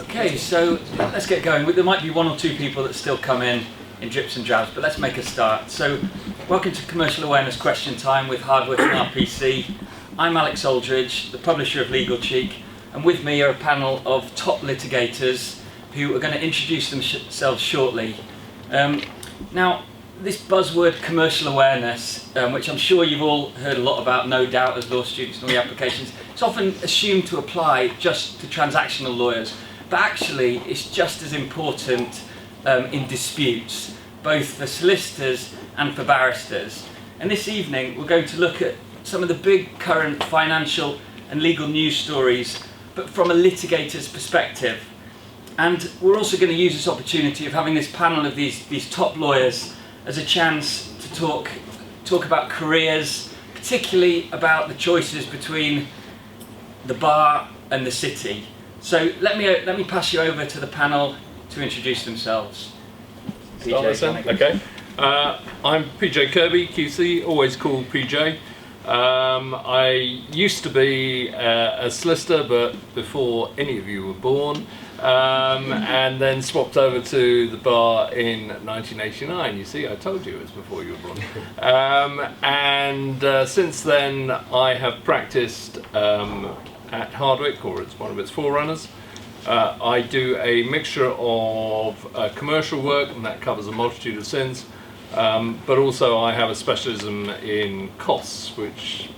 Okay, so let's get going. There might be one or two people that still come in drips and drabs, but let's make a start. So, welcome to Commercial Awareness Question Time with Hardwicke and RPC. I'm Alex Aldridge, the publisher of Legal Cheek, and with me are a panel of top litigators who are going to introduce themselves shortly. Now, this buzzword commercial awareness, which I'm sure you've all heard a lot about, no doubt, as law students and all the applications, it's often assumed to apply just to transactional lawyers, but actually it's just as important in disputes, both for solicitors and for barristers. And this evening we're going to look at some of the big current financial and legal news stories, but from a litigator's perspective. And we're also going to use this opportunity of having this panel of these top lawyers as a chance to talk about careers, particularly about the choices between the bar and the city. So let me pass you over to the panel to introduce themselves. PJ, okay. I'm PJ Kirby, QC, always called PJ. I used to be a solicitor, but before any of you were born, and then swapped over to the bar in 1989. You see, I told you it was before you were born. And since then, I have practiced at Hardwicke, or it's one of its forerunners. I do a mixture of commercial work, and that covers a multitude of sins, but also I have a specialism in costs, which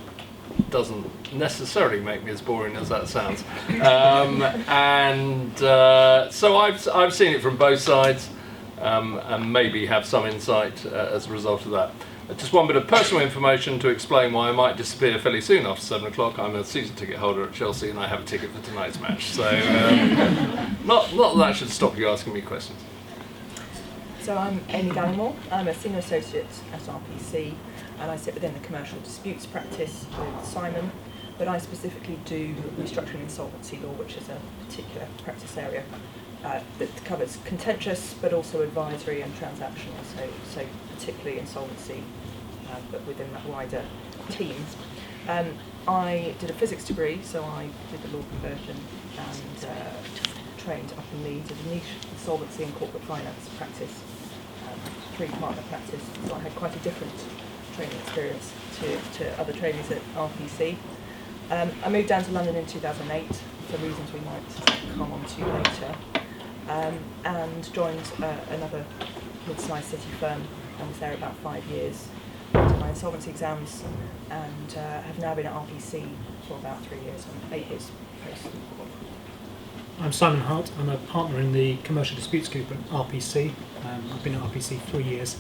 doesn't necessarily make me as boring as that sounds. So I've seen it from both sides, and maybe have some insight as a result of that. Just one bit of personal information to explain why I might disappear fairly soon after 7 o'clock. I'm a season ticket holder at Chelsea and I have a ticket for tonight's match. So not that should stop you asking me questions. So I'm Amy Dallimore. I'm a senior associate at RPC and I sit within the commercial disputes practice with Simon, but I specifically do restructuring insolvency law, which is a particular practice area that covers contentious but also advisory and transactional, so particularly insolvency, but within that wider team. I did a physics degree, so I did the law conversion and trained up in Leeds as a niche insolvency and corporate finance practice, 3-partner practice, so I had quite a different training experience to other trainees at RPC. I moved down to London in 2008 for reasons we might come on to later. And joined another mid-sized city firm and was there about 5 years. Did my insolvency exams and have now been at RPC for about 3 years, and 8 years post. I'm Simon Hart. I'm a partner in the commercial disputes group at RPC. I've been at RPC 3 years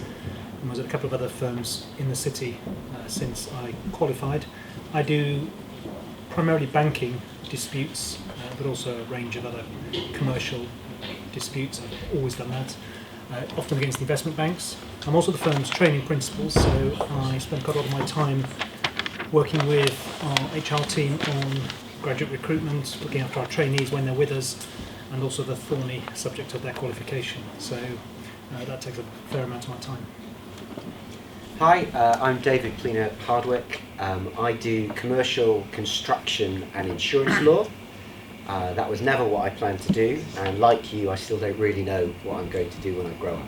and was at a couple of other firms in the city since I qualified. I do primarily banking disputes, but also a range of other commercial disputes. I've always done that, often against the investment banks. I'm also the firm's training principal, so I spend quite a lot of my time working with our HR team on graduate recruitment, looking after our trainees when they're with us, and also the thorny subject of their qualification. So that takes a fair amount of my time. Hi, I'm David Cleaner at Hardwicke. I do commercial construction and insurance law. That was never what I planned to do, and like you, I still don't really know what I'm going to do when I grow up.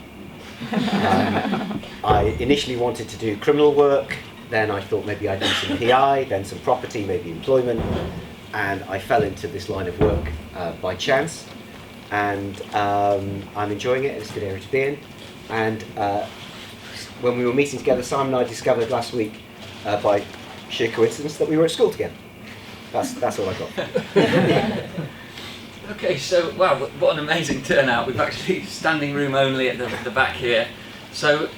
I initially wanted to do criminal work, then I thought maybe I'd do some PI, then some property, maybe employment, and I fell into this line of work by chance, and I'm enjoying it. It's a good area to be in. And when we were meeting together, Simon and I discovered last week by sheer coincidence that we were at school together. That's all I got. Okay, so wow, what an amazing turnout. We've actually standing room only at the back here. So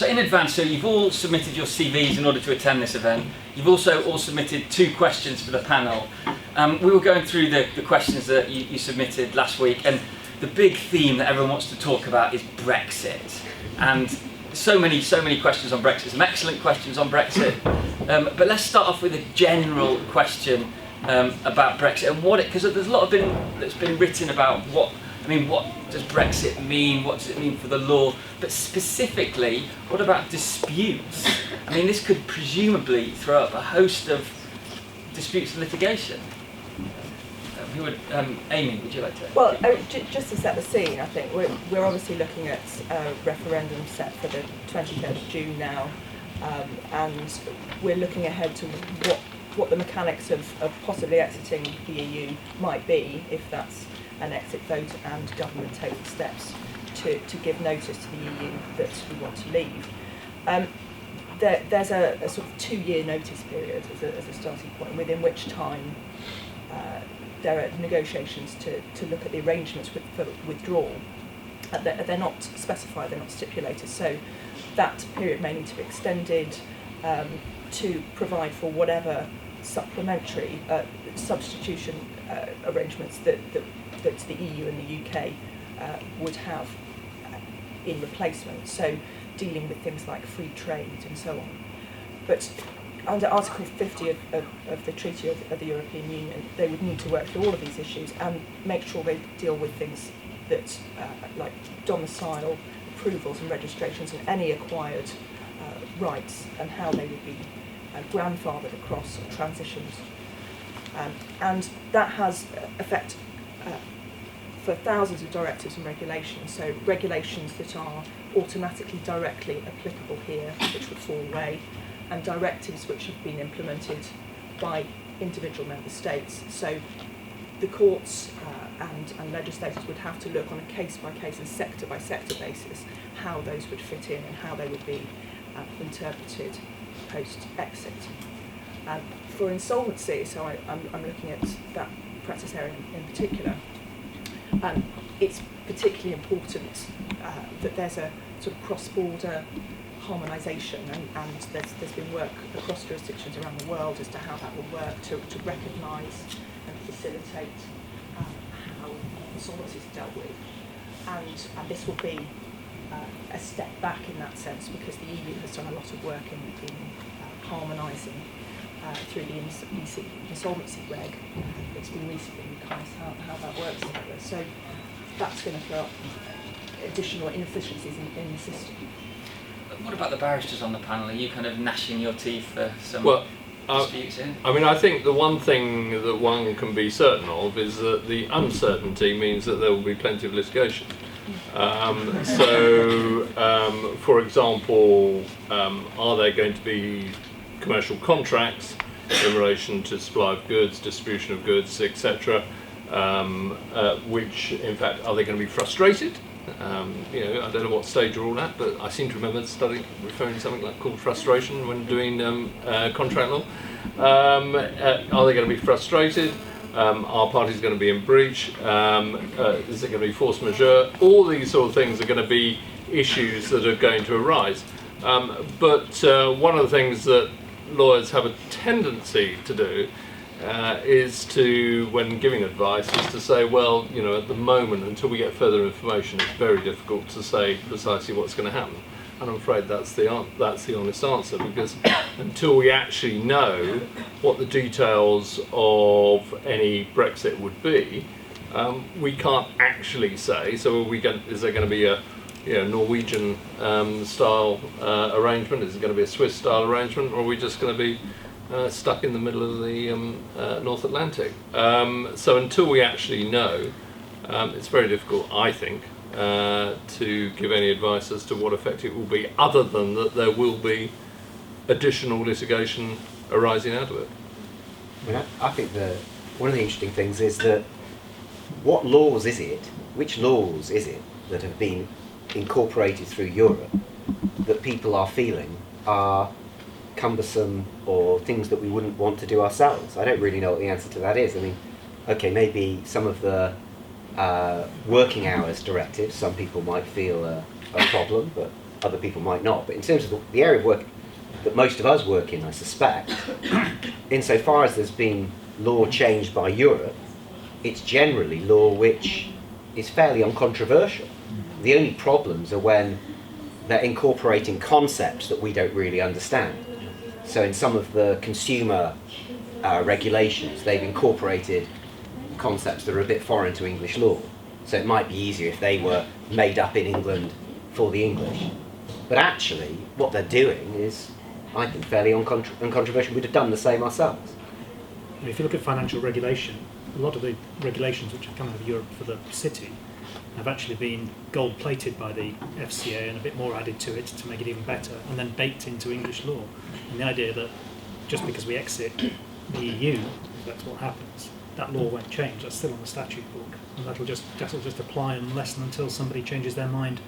in advance, so you've all submitted your CVs in order to attend this event. You've also all submitted 2 questions for the panel. We were going through the questions that you submitted last week, and the big theme that everyone wants to talk about is Brexit. And so many questions on Brexit, some excellent questions on Brexit. But let's start off with a general question about Brexit and because there's a lot that's been written about what does Brexit mean? What does it mean for the law? But specifically, what about disputes? I mean, this could presumably throw up a host of disputes and litigation. Who would, Amy, would you like to? Well, just to set the scene, I think we're obviously looking at a referendum set for the 23rd of June now, and we're looking ahead to what the mechanics of possibly exiting the EU might be if that's an exit vote and government take the steps to give notice to the EU that we want to leave. There's a sort of 2-year notice period as a starting point, within which time there are negotiations to look at the arrangements for withdrawal. They're not specified, they're not stipulated, so that period may need to be extended to provide for whatever supplementary substitution arrangements that the EU and the UK would have in replacement, so dealing with things like free trade and so on. But under Article 50 of the Treaty of the European Union, they would need to work through all of these issues and make sure they deal with things that like domicile approvals and registrations and any acquired rights and how they would be grandfathered across or transitioned. And that has effect for thousands of directives and regulations, so regulations that are automatically directly applicable here, which would fall away, and directives which have been implemented by individual member states. So the courts and legislators would have to look on a case-by-case and sector-by-sector basis how those would fit in and how they would be interpreted post-exit. For insolvency, so I'm looking at that practice area in particular, it's particularly important that there's a sort of cross-border harmonisation, and there's been work across jurisdictions around the world as to how that will work to recognise and facilitate how insolvency is dealt with. And this will be a step back in that sense, because the EU has done a lot of work in harmonising through the insolvency reg. It's been recently recast how that works together. So that's going to throw up additional inefficiencies in the system. What about the barristers on the panel? Are you kind of gnashing your teeth for some disputes here? I mean, I think the one thing that one can be certain of is that the uncertainty means that there will be plenty of litigation. For example, are there going to be commercial contracts in relation to supply of goods, distribution of goods, etc., which, in fact, are they going to be frustrated? I don't know what stage you're all at, but I seem to remember referring to something called frustration when doing contract law. Are they going to be frustrated? Are parties going to be in breach? Is it going to be force majeure? All these sort of things are going to be issues that are going to arise. But one of the things that lawyers have a tendency to do is to, when giving advice, is to say, well, at the moment, until we get further information, it's very difficult to say precisely what's going to happen. And I'm afraid that's the honest answer, because until we actually know what the details of any Brexit would be, we can't actually say. So is there going to be a Norwegian style arrangement? Is it going to be a Swiss style arrangement, or are we just going to be stuck in the middle of the North Atlantic? So until we actually know, it's very difficult, I think, to give any advice as to what effect it will be, other than that there will be additional litigation arising out of it. I think one of the interesting things is that which laws is it that have been incorporated through Europe that people are feeling are cumbersome or things that we wouldn't want to do ourselves? I don't really know what the answer to that is. I mean, okay, maybe some of the working hours directives, some people might feel a problem, but other people might not. But in terms of the area of work that most of us work in, I suspect, insofar as there's been law changed by Europe, it's generally law which is fairly uncontroversial. The only problems are when they're incorporating concepts that we don't really understand. So in some of the consumer regulations, they've incorporated concepts that are a bit foreign to English law. So it might be easier if they were made up in England for the English. But actually, what they're doing is, I think, fairly uncontroversial. We'd have done the same ourselves. If you look at financial regulation, a lot of the regulations which have come out of Europe for the city have actually been gold-plated by the FCA and a bit more added to it to make it even better, and then baked into English law. And the idea that just because we exit the EU, if that's what happens, that law won't change. That's still on the statute book, and that'll just apply unless and until somebody changes their mind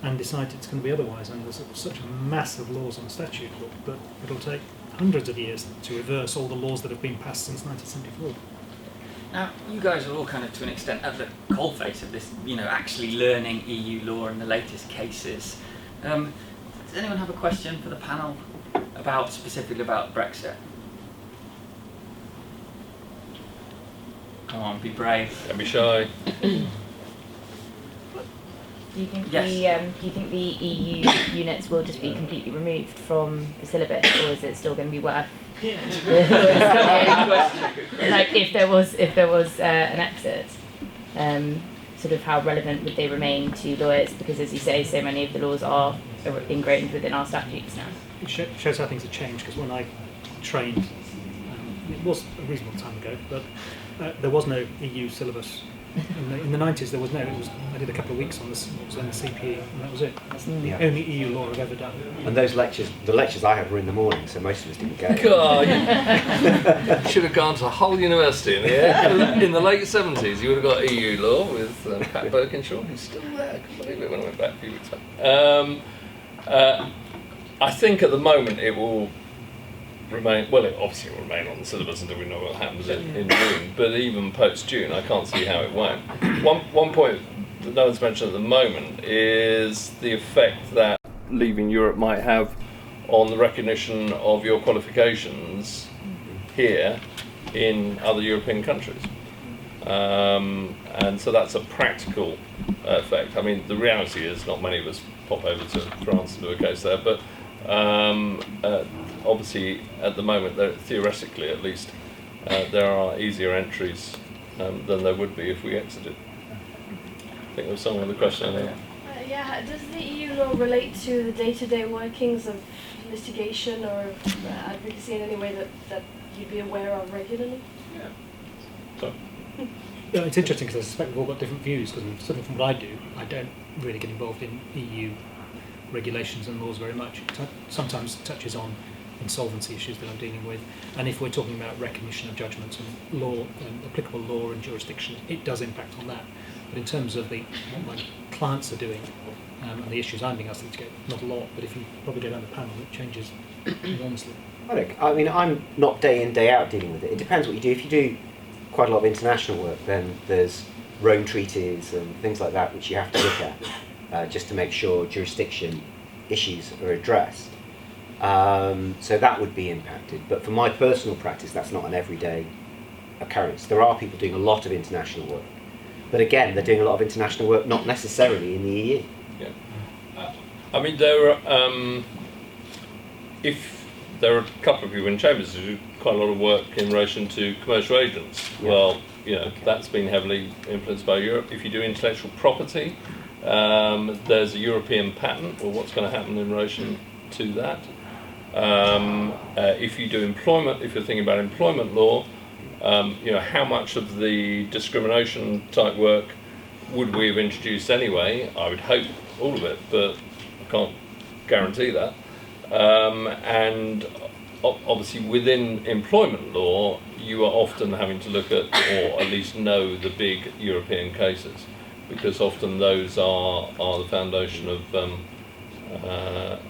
and decides it's going to be otherwise. And there's such massive laws on the statute book that it'll take hundreds of years to reverse all the laws that have been passed since 1974. Now, you guys are all kind of, to an extent, at the coalface of this, actually learning EU law in the latest cases. Does anyone have a question for the panel specifically about Brexit? Come on, be brave. Don't be shy. Do you think Yes. do you think the EU units will just be completely removed from the syllabus, or is it still going to be worth? Like if there was an exit, sort of how relevant would they remain to lawyers? Because as you say, so many of the laws are ingrained within our statutes now. It shows how things have changed, because when I trained, it was a reasonable time ago, but there was no EU syllabus. In the 90s there was no, I did a couple of weeks on this, what was then the CPE, and that was it. That's the only EU law I've ever done. And those lectures, the lectures I had were in the morning, so most of us didn't go. God, you should have gone to a whole university in the late 70s. You would have got EU law with Pat Birkinshaw, who's still there. I can't believe it when I went back a few weeks back. I think at the moment it will remain, well, it obviously will remain on the syllabus until we know what happens in June, but even post-June I can't see how it won't. One point that no one's mentioned at the moment is the effect that leaving Europe might have on the recognition of your qualifications here in other European countries. And so that's a practical effect. I mean, the reality is not many of us pop over to France to do a case there, but obviously at the moment, theoretically at least, there are easier entries than there would be if we exited. I think there was someone with a question there. Yeah, does the EU law relate to the day-to-day workings of litigation or advocacy in any way that you'd be aware of regularly? Yeah. So. Yeah, it's interesting because I suspect we've all got different views, because certainly from what I do, I don't really get involved in EU regulations and laws very much. It sometimes touches on insolvency issues that I'm dealing with, and if we're talking about recognition of judgments and law, applicable law and jurisdiction, it does impact on that. But in terms of what my clients are doing and the issues I'm being asked to litigate, not a lot, but if you probably go down the panel, it changes enormously. I mean, I'm not day in, day out dealing with it. It depends what you do. If you do quite a lot of international work, then there's Rome treaties and things like that which you have to look at just to make sure jurisdiction issues are addressed. So that would be impacted. But for my personal practice, that's not an everyday occurrence. There are people doing a lot of international work. But again, they're doing a lot of international work not necessarily in the EU. Yeah. I mean, there are, if there are a couple of people in Chambers who do quite a lot of work in relation to commercial agents. Yeah. Well, that's been heavily influenced by Europe. If you do intellectual property, there's a European patent, or what's going to happen in relation to that. If you do employment, if you're thinking about employment law, how much of the discrimination type work would we have introduced anyway? I would hope all of it, but I can't guarantee that. And obviously within employment law, you are often having to look at, or at least know, the big European cases, because often those are the foundation of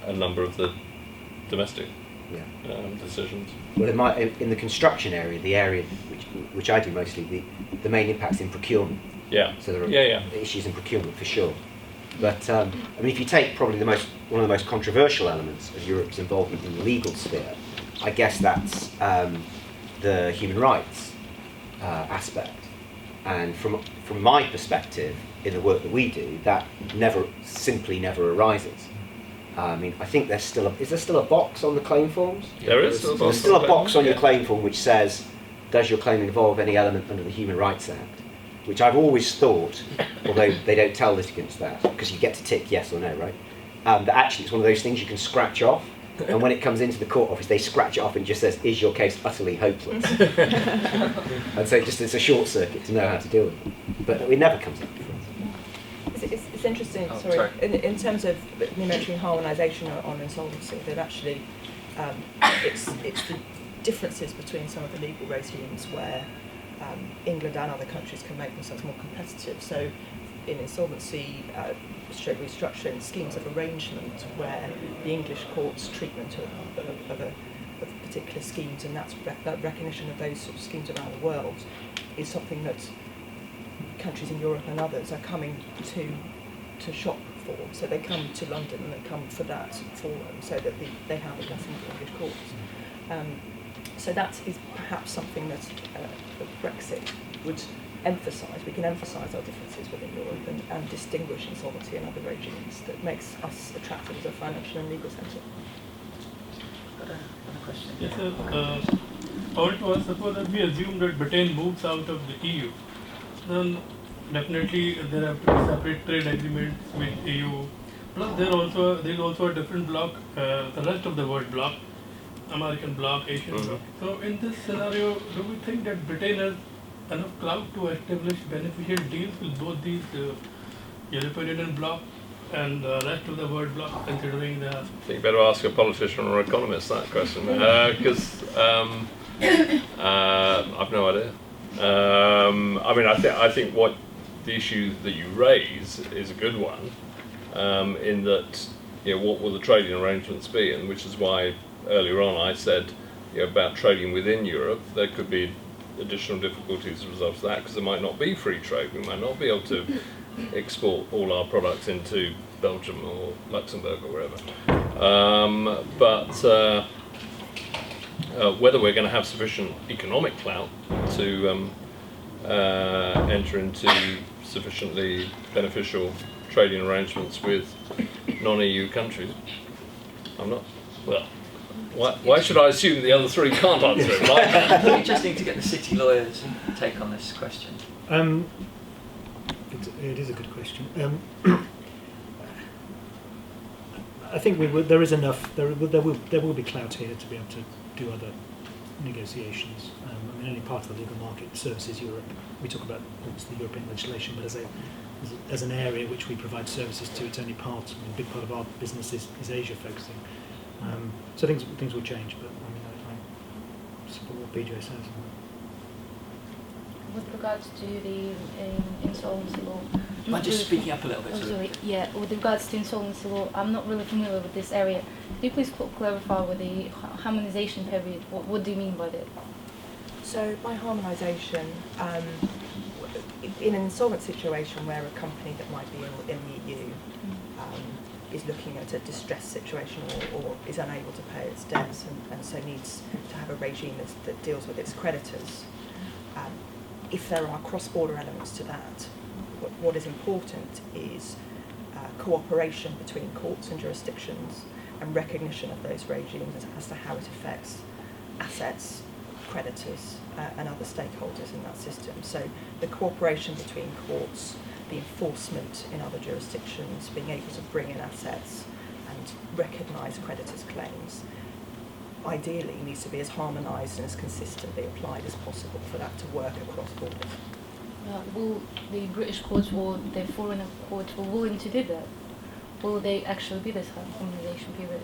a number of the domestic decisions. Well, in the construction area, the area which I do mostly, the main impact's in procurement. Yeah. So there are issues in procurement for sure. But I mean, if you take probably one of the most controversial elements of Europe's involvement in the legal sphere, I guess that's the human rights aspect. And from my perspective, in the work that we do, that simply never arises. I mean, I think is there still a box on the claim forms? There is still a box. There's still a box on your claim form which says, does your claim involve any element under the Human Rights Act? Which I've always thought, although they don't tell litigants that, because you get to tick yes or no, right? That actually it's one of those things you can scratch off, And when it comes into the court office, they scratch it off and just says, "Is your case utterly hopeless?" And so it's a short circuit to know how to deal with it. But it never comes up. It's interesting, Oh, sorry, sorry. in terms of the mentioning harmonisation on insolvency, that actually it's the differences between some of the legal regimes where England and other countries can make themselves more competitive. So in insolvency, restructuring, schemes of arrangement where the English court's treatment of particular schemes and that recognition of those sort of schemes around the world is something that countries in Europe and others are coming to shop for. So they come to London and they come for that forum so that they have a lesson in English courts. So that is perhaps something that Brexit would emphasise. We can emphasise our differences within Europe and distinguish insolvency and other regimes that makes us attractive as a financial and legal centre. Got another question? Yes, sir. I want to ask, suppose that we assume that Britain moves out of the EU, then definitely there have to be separate trade agreements with EU. Plus there is also a different bloc, the rest of the world bloc, American bloc, Asian bloc. So in this scenario, do we think that Britain has enough clout to establish beneficial deals with both these European Union bloc and the rest of the world bloc, considering the... I think you better ask a politician or economist that question, because I've no idea. I mean, I think what the issue that you raise is a good one, in that, what will the trading arrangements be, and which is why earlier on I said about trading within Europe, there could be additional difficulties as a result of that, because there might not be free trade. We might not be able to export all our products into Belgium or Luxembourg or wherever. But whether we're going to have sufficient economic clout to enter into sufficiently beneficial trading arrangements with non-EU countries, I'm not. Well, why should I assume the other three can't answer it? Right? It'd be interesting to get the city lawyers' take on this question. It is a good question. I think there is enough. There will be clout here to be able to do other negotiations. I mean, only part of the legal market services Europe. We talk about the European legislation, but as an area which we provide services to, it's only part. I mean, a big part of our business is Asia focusing. So things will change, but I mean, I support what BJ says. With regards to the insolvency law, Do you mind just speaking up a little bit? oh, sorry. Yeah, with regards to insolvency law, I'm not really familiar with this area. Could you please clarify with the harmonisation period? What do you mean by that? So by harmonisation, in an insolvent situation where a company that might be in the EU is looking at a distressed situation or is unable to pay its debts and so needs to have a regime that deals with its creditors, if there are cross-border elements to that, what is important is cooperation between courts and jurisdictions and recognition of those regimes as to how it affects assets, creditors and other stakeholders in that system. So the cooperation between courts, the enforcement in other jurisdictions, being able to bring in assets and recognise creditors' claims, ideally needs to be as harmonised and as consistently applied as possible for that to work across borders. Will the British courts or the foreign courts be willing to do that? Will they actually be this harmonisation period?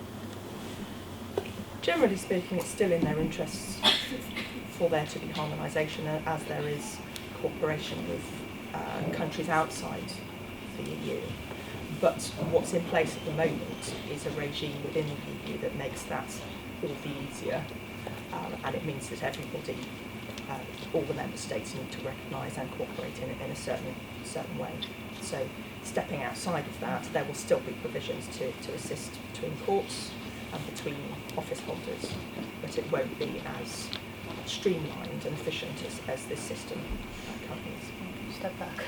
Generally speaking, it's still in their interests for there to be harmonisation as there is cooperation with countries outside the EU. But what's in place at the moment is a regime within the EU that makes that all the easier, and it means that everybody, all the member states need to recognise and cooperate in a certain way. So stepping outside of that, there will still be provisions to assist between courts and between office holders, but it won't be as streamlined and efficient as this system currently is. Step back.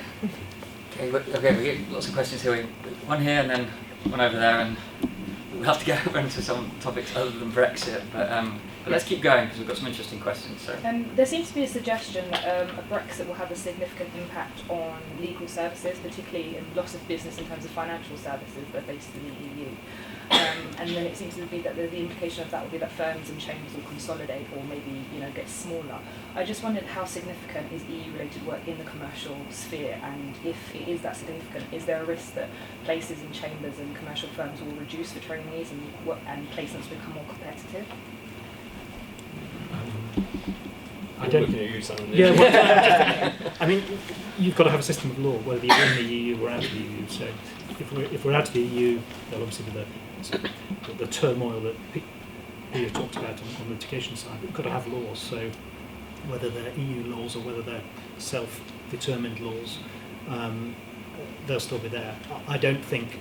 Okay, we get lots of questions here. One here and then one over there, and we'll have to go over into some topics other than Brexit. But But let's keep going because we've got some interesting questions. So. There seems to be a suggestion that a Brexit will have a significant impact on legal services, particularly in loss of business in terms of financial services that are based in the EU. And then it seems to be that the implication of that will be that firms and chambers will consolidate or maybe get smaller. I just wondered how significant is EU-related work in the commercial sphere, and if it is that significant, is there a risk that places and chambers and commercial firms will reduce for trainees and placements become more competitive? I don't think you something. Yeah, well, I mean, you've got to have a system of law, whether you're in the EU or out of the EU. So, if we're out of the EU, there'll obviously be the turmoil that Peter talked about on the litigation side. We've got to have laws. So, whether they're EU laws or whether they're self-determined laws, they'll still be there. I don't think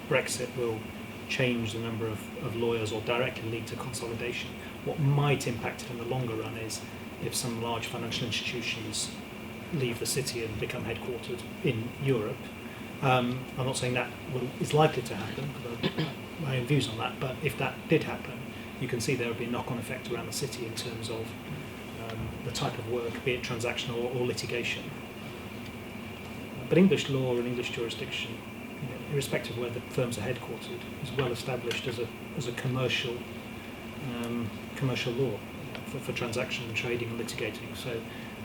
Brexit will change the number of lawyers or directly lead to consolidation. What might impact it in the longer run is if some large financial institutions leave the city and become headquartered in Europe. I'm not saying that is likely to happen, because I have my own views on that, but if that did happen, you can see there would be a knock-on effect around the city in terms of the type of work, be it transactional or litigation. But English law and English jurisdiction, irrespective of where the firms are headquartered, is well established as a commercial law for transaction and trading and litigating. So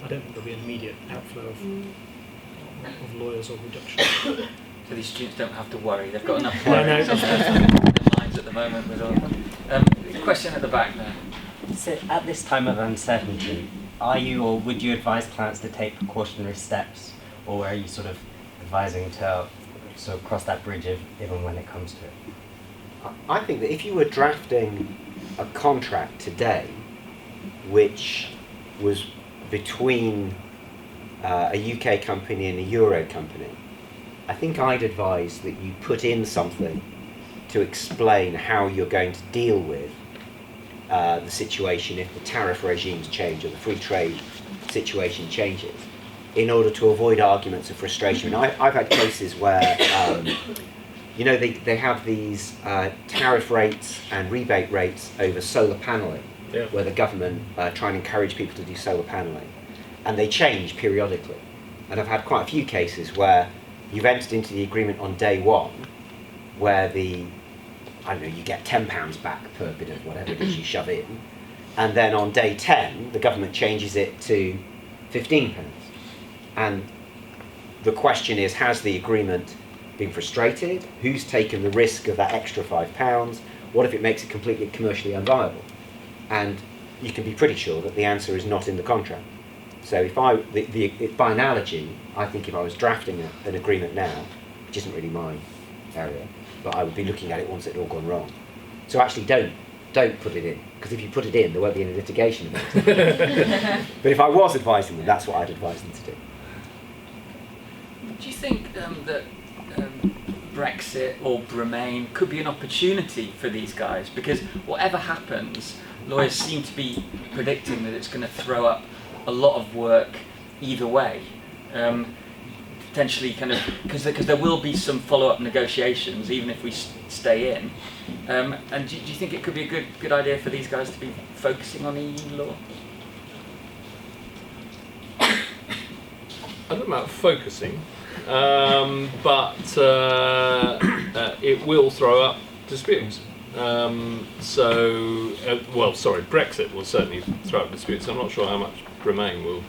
I don't think there'll be an immediate outflow of lawyers or reduction. So these students don't have to worry. They've got enough No, worries on their minds at the moment with all. Question at the back there. So at this time of uncertainty, are you or would you advise clients to take precautionary steps, or are you sort of advising to sort of cross that bridge even when it comes to it? I think that if you were drafting a contract today which was between a UK company and a Euro company, I think I'd advise that you put in something to explain how you're going to deal with the situation if the tariff regimes change or the free trade situation changes, in order to avoid arguments of frustration. I've had cases where they have these tariff rates and rebate rates over solar panelling, where the government try and encourage people to do solar panelling, and they change periodically. And I've had quite a few cases where you've entered into the agreement on day one, where you get £10 back per bit of whatever it is you shove in, and then on day 10 the government changes it to £15. And the question is, has the agreement been frustrated? Who's taken the risk of that extra £5? What if it makes it completely commercially unviable? And you can be pretty sure that the answer is not in the contract. So by analogy, I think if I was drafting an agreement now, which isn't really my area, but I would be looking at it once it had all gone wrong. So actually don't put it in, because if you put it in, there won't be any litigation about it. But if I was advising them, that's what I'd advise them to do. Do you think that Brexit or Remain could be an opportunity for these guys? Because whatever happens, lawyers seem to be predicting that it's going to throw up a lot of work either way. Potentially because there will be some follow-up negotiations even if we stay in. And do you think it could be a good idea for these guys to be focusing on EU law? I don't know about focusing, but it will throw up disputes. Brexit will certainly throw up disputes. I'm not sure how much Remain will.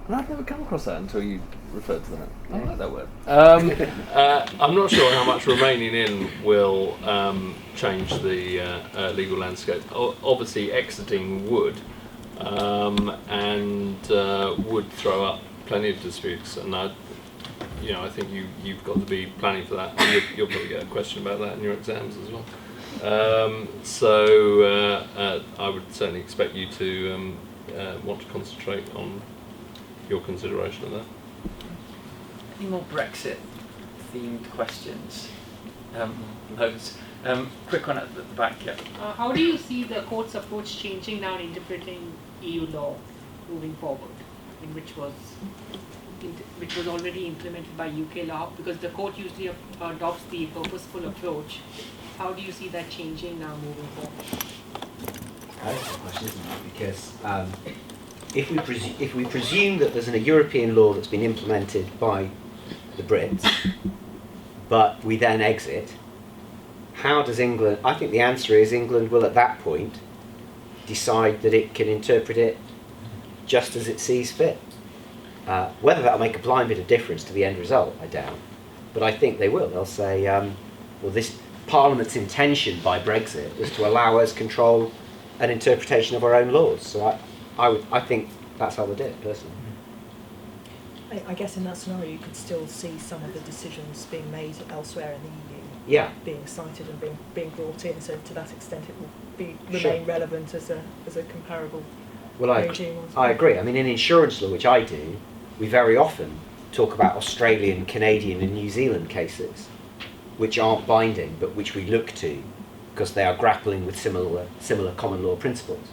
I've never come across that until you referred to that. I like that word. I'm not sure how much remaining in will change the legal landscape. Obviously, exiting would, and would throw up plenty of disputes. And I think you've got to be planning for that. You'll probably get a question about that in your exams as well. I would certainly expect you to want to concentrate on your consideration of that. Any more Brexit themed questions? Loads. Quick one at the back, yeah. How do you see the court's approach changing now in interpreting EU law moving forward, which was already implemented by UK law? Because the court usually adopts the purposeful approach. How do you see that changing now moving forward? personal question, isn't it? Because if we presume that there's a European law that's been implemented by the Brits, but we then exit, how does England? I think the answer is England will at that point decide that it can interpret it just as it sees fit. Whether that'll make a blind bit of difference to the end result, I doubt. But I think they will. They'll say, well, this Parliament's intention by Brexit was to allow us control an interpretation of our own laws. So I think that's how they do it, personally. I guess in that scenario you could still see some of the decisions being made elsewhere in the EU being cited and being brought in, so to that extent it will remain relevant as a comparable regime. I agree. I mean, in insurance law, which I do, we very often talk about Australian, Canadian and New Zealand cases, which aren't binding, but which we look to because they are grappling with similar common law principles.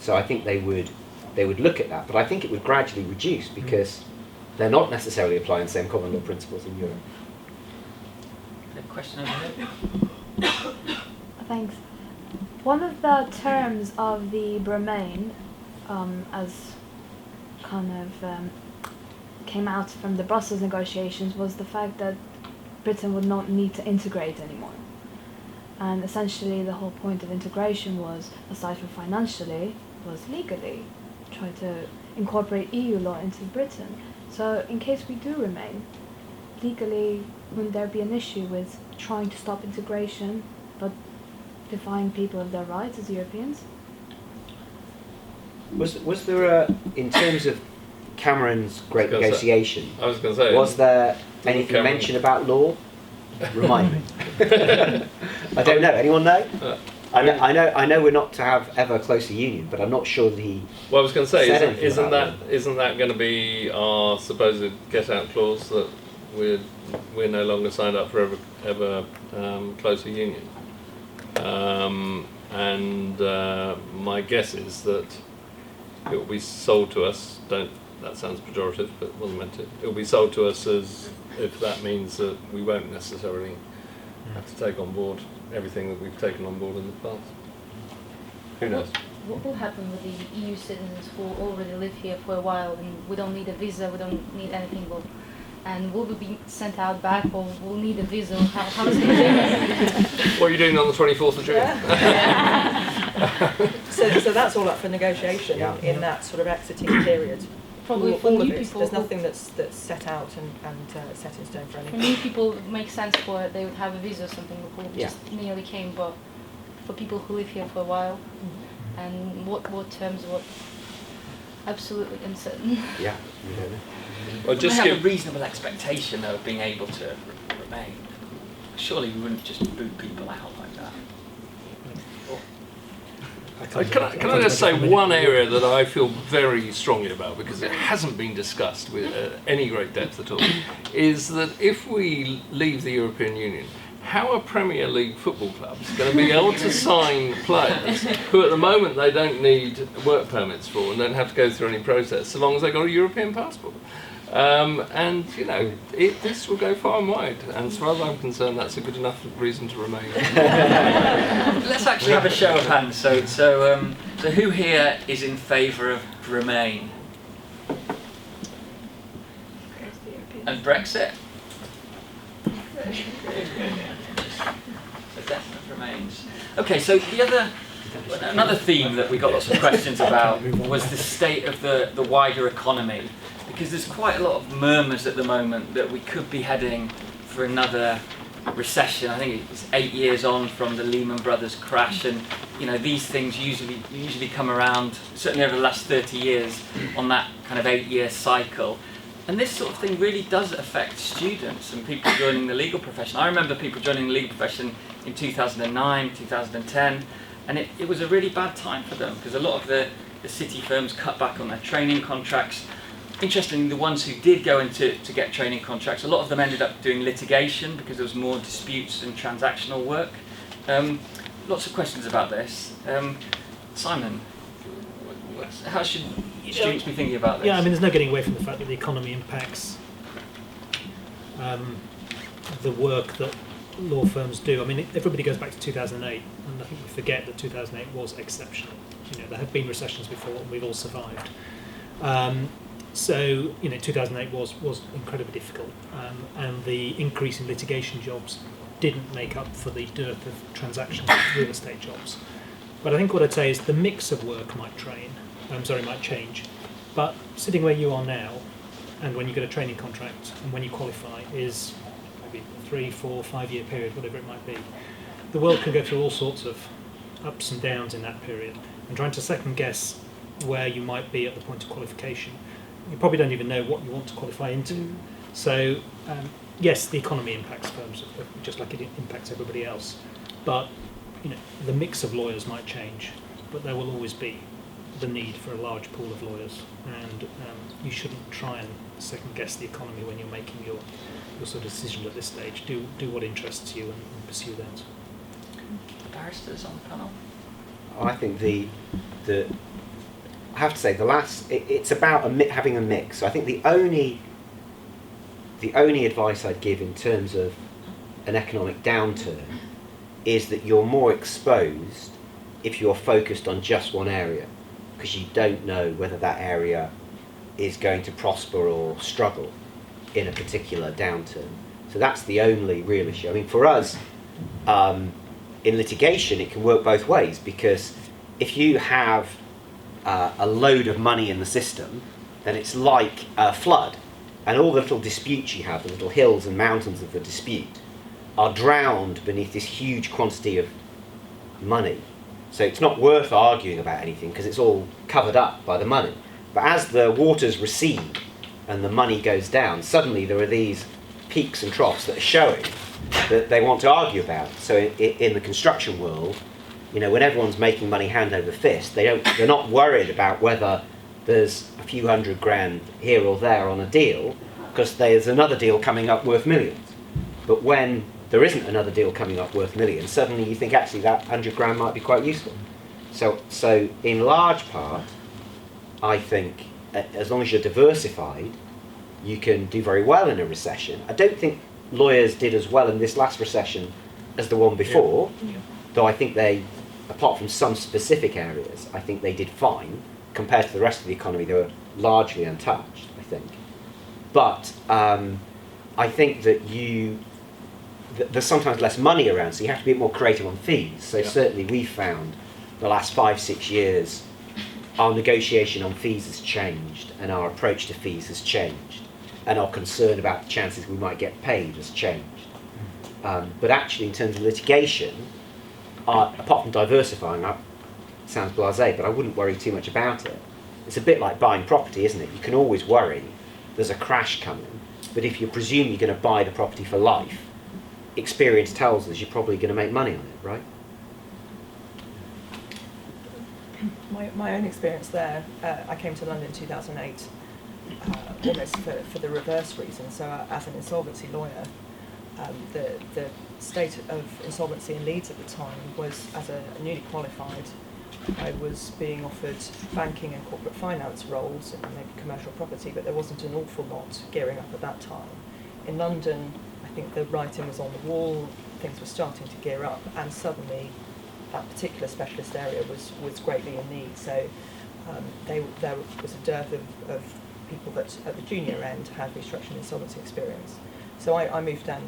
So I think they would look at that, but I think it would gradually reduce because they're not necessarily applying the same common law principles in Europe. A question over here? Thanks. One of the terms of the Remain, as kind of came out from the Brussels negotiations, was the fact that Britain would not need to integrate anymore. And essentially the whole point of integration was, aside from financially, was legally try to incorporate EU law into Britain. So in case we do remain, legally, wouldn't there be an issue with trying to stop integration but depriving people of their rights as Europeans? Was there in terms of Cameron's great negotiation, I was going to say, was there anything mentioned about law? Remind me. I don't know. Anyone know? I know we're not to have ever closer union, but I'm not sure that he. Well, I was going to say, said isn't that going to be our supposed get-out clause that we're no longer signed up for ever closer union? And my guess is that it will be sold to us. That sounds pejorative, but it wasn't meant to. It will be sold to us as if that means that we won't necessarily have to take on board everything that we've taken on board in the past. Who knows? What will happen with the EU citizens who already live here for a while and we don't need a visa, we don't need anything, and will we be sent out back or we'll need a visa? How is it going to be? What are you doing on the 24th of June? So that's all up for negotiation in that sort of exiting period. Probably for all new of it. people. There's nothing that's set out and set in stone for anything. For new people, it makes sense for it. They would have a visa or something before we just nearly came, but for people who live here for a while, and what terms, what absolutely uncertain. Yeah, we don't know. Well, just have a reasonable expectation though of being able to remain. Surely we wouldn't just boot people out like that. Can I just say one area that I feel very strongly about, because it hasn't been discussed with any great depth at all, is that if we leave the European Union, how are Premier League football clubs going to be able to sign players who at the moment they don't need work permits for and don't have to go through any process so long as they've got a European passport? And you know, this will go far and wide, and as far as I'm concerned, that's a good enough reason to remain. Let's actually have a show of hands. So who here is in favour of Remain? And Brexit? So definite Remains. Okay, so another theme that we got lots of questions about was the state of the wider economy. Because there's quite a lot of murmurs at the moment that we could be heading for another recession. I think it's 8 years on from the Lehman Brothers crash, and you know these things usually come around, certainly over the last 30 years, on that kind of 8-year cycle. And this sort of thing really does affect students and people joining the legal profession. I remember people joining the legal profession in 2009, 2010, and it was a really bad time for them because a lot of the city firms cut back on their training contracts. Interestingly, the ones who did go into to get training contracts, a lot of them ended up doing litigation because there was more disputes and transactional work. Lots of questions about this. Simon, how should students be thinking about this? Yeah, I mean, there's no getting away from the fact that the economy impacts the work that law firms do. I mean, everybody goes back to 2008, and I think we forget that 2008 was exceptional. there have been recessions before, and we've all survived. So 2008 was incredibly difficult, and the increase in litigation jobs didn't make up for the dearth of transactional real estate jobs. But I think what I'd say is the mix of work might change. But sitting where you are now, and when you get a training contract, and when you qualify, is maybe a 3, 4, 5 year period, whatever it might be. The world can go through all sorts of ups and downs in that period, and trying to second guess where you might be at the point of qualification, you probably don't even know what you want to qualify into. So yes, the economy impacts firms just like it impacts everybody else, but the mix of lawyers might change, but there will always be the need for a large pool of lawyers, and you shouldn't try and second guess the economy when you're making your sort of decision at this stage. Do what interests you and pursue that. Barristers on the panel? I think I have to say it's about having a mix. So I think the only advice I'd give in terms of an economic downturn is that you're more exposed if you're focused on just one area, because you don't know whether that area is going to prosper or struggle in a particular downturn. So that's the only real issue. I mean, for us, in litigation, it can work both ways, because if you have a load of money in the system, then it's like a flood, and all the little disputes you have, the little hills and mountains of the dispute, are drowned beneath this huge quantity of money. So it's not worth arguing about anything because it's all covered up by the money. But as the waters recede and the money goes down, suddenly there are these peaks and troughs that are showing that they want to argue about. So in the construction world, when everyone's making money hand over fist, they're not worried about whether there's a few $100,000 here or there on a deal, because there's another deal coming up worth millions. But when there isn't another deal coming up worth millions, suddenly you think actually that $100,000 might be quite useful. So in large part, I think as long as you're diversified, you can do very well in a recession. I don't think lawyers did as well in this last recession as the one before, though I think they, apart from some specific areas, I think they did fine. Compared to the rest of the economy, they were largely untouched, I think. But I think that there's sometimes less money around, so you have to be a bit more creative on fees. So certainly we've found the last 5-6 years our negotiation on fees has changed, and our approach to fees has changed, and our concern about the chances we might get paid has changed. But actually in terms of litigation, apart from diversifying, that sounds blasé, but I wouldn't worry too much about it. It's a bit like buying property, isn't it? You can always worry there's a crash coming, but if you presume you're going to buy the property for life, experience tells us you're probably going to make money on it, right? My own experience there, I came to London in 2008 almost for the reverse reason. So as an insolvency lawyer, the state of insolvency in Leeds at the time was, as a newly qualified, I was being offered banking and corporate finance roles and maybe commercial property, but there wasn't an awful lot gearing up at that time. In London, I think the writing was on the wall, things were starting to gear up, and suddenly that particular specialist area was greatly in need. So there was a dearth of people that at the junior end had restructuring insolvency experience. So I moved down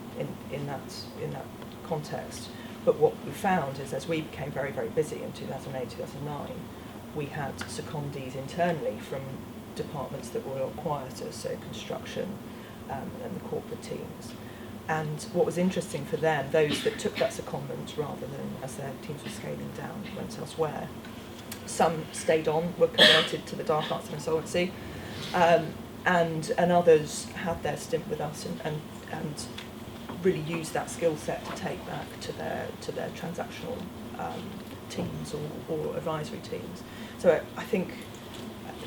in that context. But what we found is, as we became very, very busy in 2008, 2009, we had secondees internally from departments that were quieter, so construction and the corporate teams. And what was interesting for them, those that took that secondment rather than, as their teams were scaling down, went elsewhere. Some stayed on, were converted to the dark arts of insolvency, and others had their stint with us and really used that skill set to take back to their transactional teams or advisory teams. So I think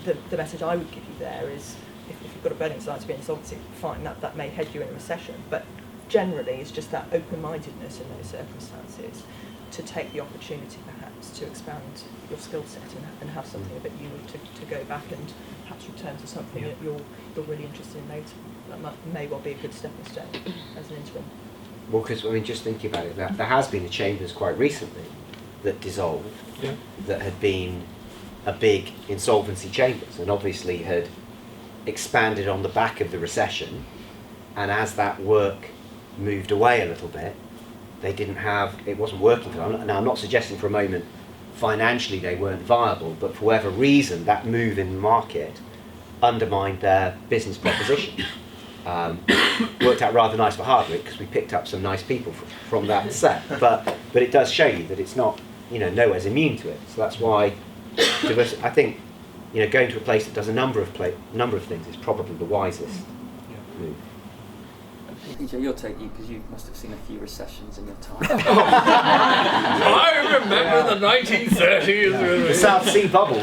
the message I would give you there is, if you've got a burning desire to be in insolvency, fine, that may head you in a recession, but generally it's just that open-mindedness in those circumstances to take the opportunity perhaps to expand your skill set and have something a bit unique to go back and perhaps return to something that you're really interested in later. That may well be a good stepping stone as an interim. Well, because just thinking about it, there has been a chambers quite recently that dissolved, that had been a big insolvency chambers, and obviously had expanded on the back of the recession. And as that work moved away a little bit, it wasn't working for them. Now, I'm not suggesting for a moment financially they weren't viable, but for whatever reason, that move in the market undermined their business proposition. Worked out rather nice for Hardwicke because we picked up some nice people from that set. But it does show you that it's not, nowhere's immune to it. So that's why I think, going to a place that does a number of things is probably the wisest move. PJ, you'll take you because you must have seen a few recessions in your time. I remember the 1930s. The South Sea bubble.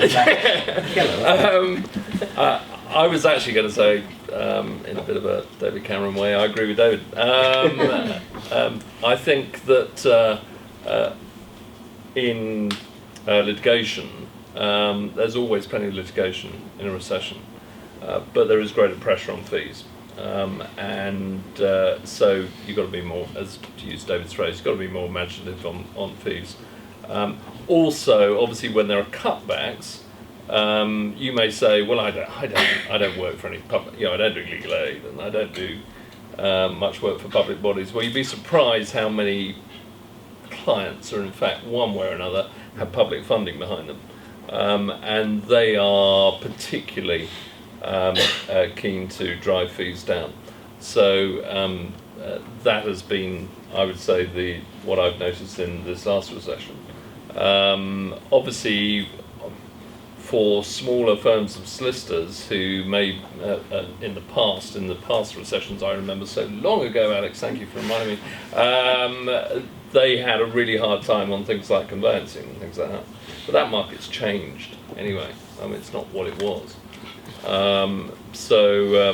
I was actually going to say, in a bit of a David Cameron way, I agree with David. I think that in litigation, there's always plenty of litigation in a recession, but there is greater pressure on fees. So you've got to be more, as to use David's phrase, you've got to be more imaginative on fees. Also, obviously, when there are cutbacks, you may say, well, I don't work for any public, I don't do legal aid, and I don't do much work for public bodies. Well, you'd be surprised how many clients are, in fact, one way or another, have public funding behind them, and they are particularly keen to drive fees down. So that has been, I would say, what I've noticed in this last recession. Obviously, for smaller firms of solicitors who may, in the past recessions, I remember so long ago, Alex, thank you for reminding me, they had a really hard time on things like conveyancing and things like that. But that market's changed anyway. It's not what it was.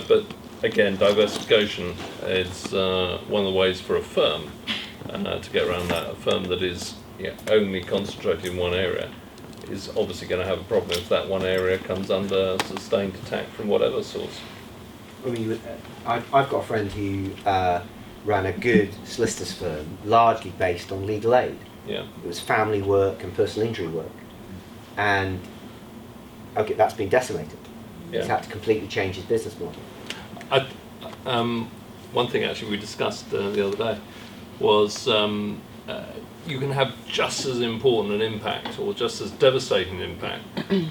But again, diversification is one of the ways for a firm to get around that. A firm that is only concentrated in one area is obviously going to have a problem if that one area comes under sustained attack from whatever source. I've got a friend who ran a good solicitors firm, largely based on legal aid. Yeah. It was family work and personal injury work, and that's been decimated. Yeah. He's had to completely change his business model. One thing actually we discussed the other day was you can have just as important an impact or just as devastating an impact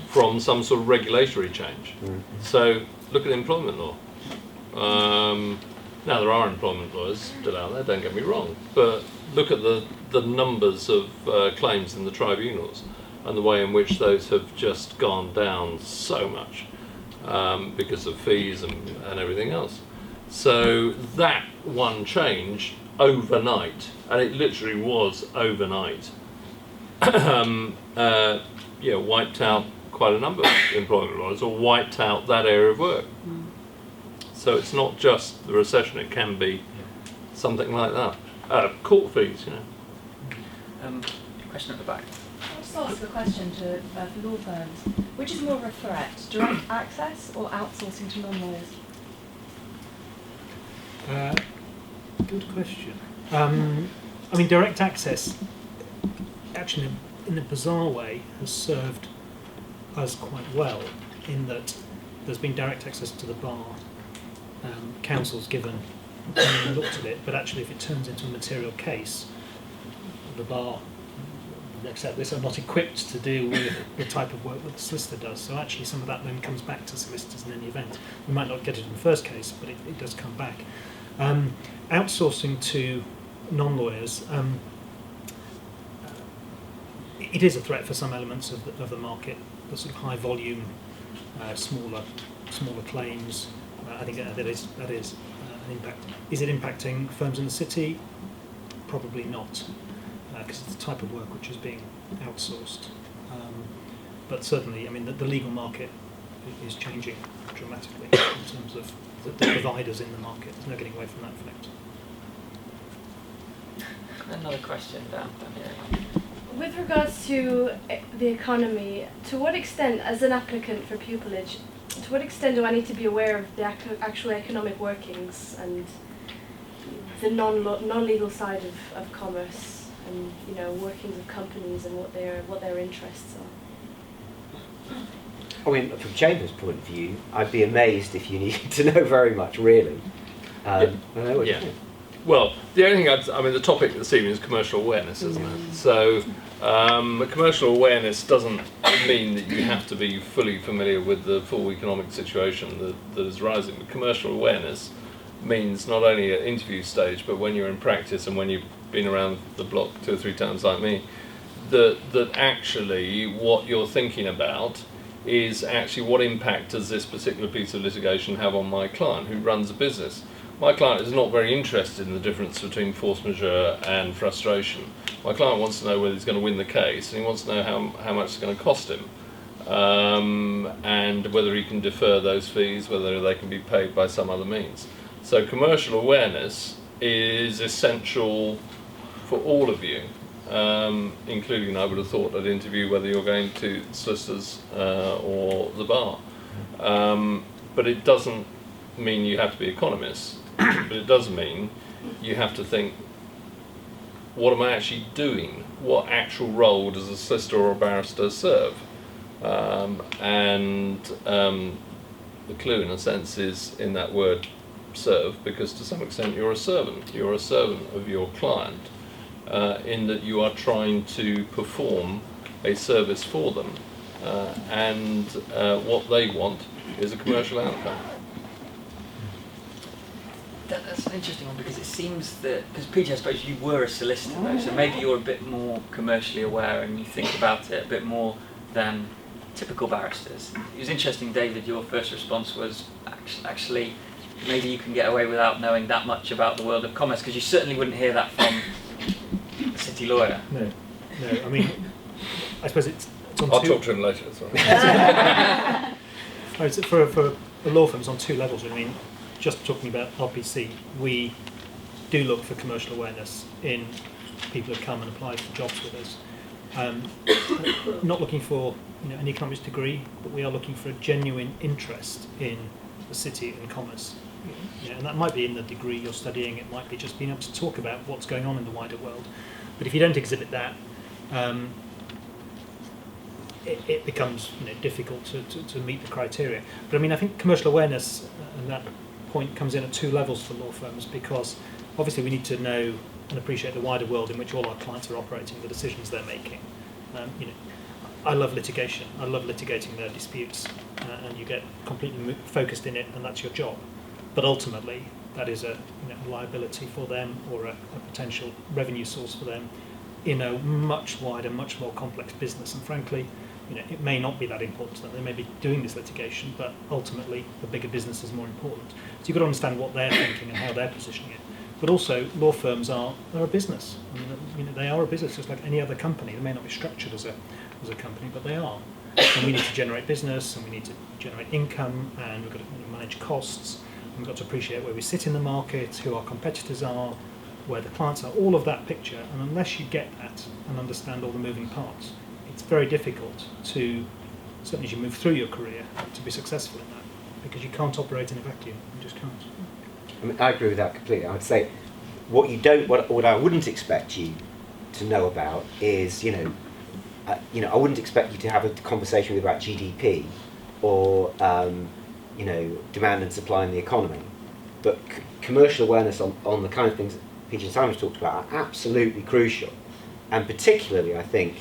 from some sort of regulatory change. So look at employment law. Now there are employment lawyers still out there, don't get me wrong, but look at the numbers of claims in the tribunals and the way in which those have just gone down so much. Because of fees and everything else. So that one change overnight, and it literally was overnight, wiped out quite a number of employment laws, or wiped out that area of work. So it's not just the recession, it can be something like that. Court fees, Question at the back. I'll just ask a question for law firms. Which is more of a threat, direct access or outsourcing to non-lawyers? Good question. Direct access, actually, in a bizarre way, has served us quite well in that there's been direct access to the bar. Counsel's given and looked at it, but actually, if it turns into a material case, the bar accept this are not equipped to deal with the type of work that the solicitor does. So actually some of that then comes back to solicitors in any event. We might not get it in the first case, but it does come back. Outsourcing to non-lawyers, it is a threat for some elements of the market, the sort of high volume, smaller claims. I think that is an impact. Is it impacting firms in the city? Probably not. Because it's the type of work which is being outsourced. But certainly, the legal market is changing dramatically in terms of the providers in the market. There's no getting away from that fact. Another question down here. With regards to the economy, to what extent, as an applicant for pupillage, to what extent do I need to be aware of the actual economic workings and the non-legal side of commerce, and workings of companies and what their interests are? I mean, from Chambers' point of view, I'd be amazed if you needed to know very much, really. I don't know what you think. Well, the only thing the topic this evening is commercial awareness, isn't it? So, commercial awareness doesn't mean that you have to be fully familiar with the full economic situation that is rising. But commercial awareness means not only at interview stage, but when you're in practice and when you've been around the block 2 or 3 times like me, that actually what you're thinking about is actually what impact does this particular piece of litigation have on my client who runs a business. My client is not very interested in the difference between force majeure and frustration. My client wants to know whether he's going to win the case, and he wants to know how much it's going to cost him, and whether he can defer those fees, whether they can be paid by some other means. So commercial awareness is essential for all of you, including, I would have thought, at interview, whether you're going to solicitors or the bar. But it doesn't mean you have to be economists, but it does mean you have to think, what am I actually doing? What actual role does a solicitor or a barrister serve? And the clue, in a sense, is in that word serve, because to some extent you're a servant. You're a servant of your client, in that you are trying to perform a service for them, and what they want is a commercial outcome. That's an interesting one, because it seems that, because PJ, I suppose you were a solicitor though, so maybe you're a bit more commercially aware and you think about it a bit more than typical barristers. It was interesting, David, your first response was actually maybe you can get away without knowing that much about the world of commerce, because you certainly wouldn't hear that from a city lawyer. No, I mean, I suppose it's on I'll two... talk to him later. For a law firm, it's on 2 levels. I mean, just talking about RPC, we do look for commercial awareness in people who come and apply for jobs with us. Not looking for an economics degree, but we are looking for a genuine interest in the city and commerce. And that might be in the degree you're studying, it might be just being able to talk about what's going on in the wider world. But if you don't exhibit that, it becomes difficult to meet the criteria. But I mean, I think commercial awareness and that point comes in at 2 levels for law firms, because obviously we need to know and appreciate the wider world in which all our clients are operating, the decisions they're making. I love litigation. I love litigating their disputes, and you get completely focused in it, and that's your job. But ultimately, that is a liability for them, or a potential revenue source for them in a much wider, much more complex business. And frankly, it may not be that important to them. They may be doing this litigation, but ultimately the bigger business is more important. So you've got to understand what they're thinking and how they're positioning it. But also, law firms are a business. I mean, they are a business just like any other company. They may not be structured as a company, but they are. And we need to generate business, and we need to generate income, and we've got to manage costs. And we've got to appreciate where we sit in the market, who our competitors are, where the clients are, all of that picture. And unless you get that and understand all the moving parts, it's very difficult to, certainly as you move through your career, to be successful in that, because you can't operate in a vacuum. You just can't. I mean, I agree with that completely. I would say what I wouldn't expect you to know about is, I wouldn't expect you to have a conversation about GDP or, demand and supply in the economy. But commercial awareness on the kind of things Peter and Simon's talked about are absolutely crucial. And particularly, I think,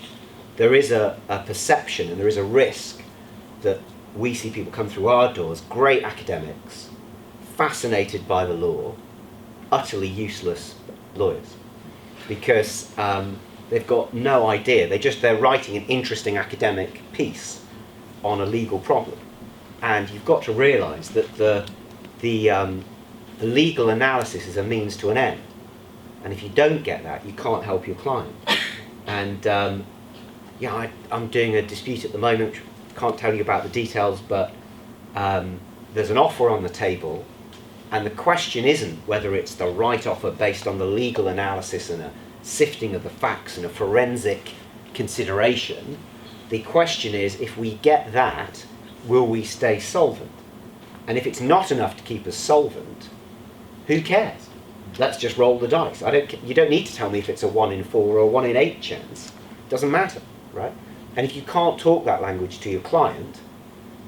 there is a perception and there is a risk that we see people come through our doors, great academics, fascinated by the law, utterly useless lawyers, because they've got no idea. They're writing an interesting academic piece on a legal problem, and you've got to realise that the legal analysis is a means to an end, and if you don't get that, you can't help your client. And I'm doing a dispute at the moment. Can't tell you about the details, but there's an offer on the table, and the question isn't whether it's the right offer based on the legal analysis and a sifting of the facts and a forensic consideration. The question is, if we get that, will we stay solvent? And if it's not enough to keep us solvent, who cares? Let's just roll the dice. You don't need to tell me if it's a 1 in 4 or a 1 in 8 chance. It doesn't matter, right? And if you can't talk that language to your client,